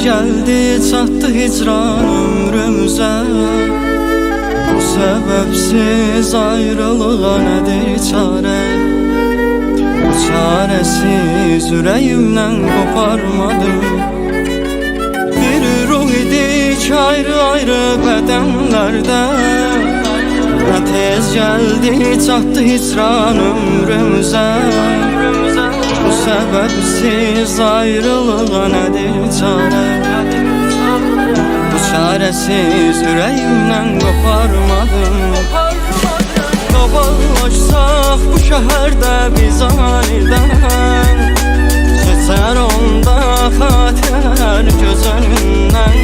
geldi çattı hicran ömrümüze. Bu sebepsiz ayrılığa nedir çare? Bu çaresiz yüreğimden koparmadım. Bir ruh idik ayrı ayrı bedenlerde. Ne tez geldi çattı hicran ömrümüze. Bu sebepsiz ayrılığa nedir çare? Bu çaresiz yüreğimden koparmadım. Kaballaşsaq bu şehirde biz aniden, geçer onda xatir göz önünden.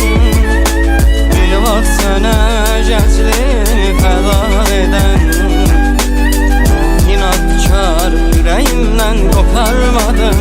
Bir vaxt sənə gənclik fəda edən, inadkar yüreğimden koparmadım.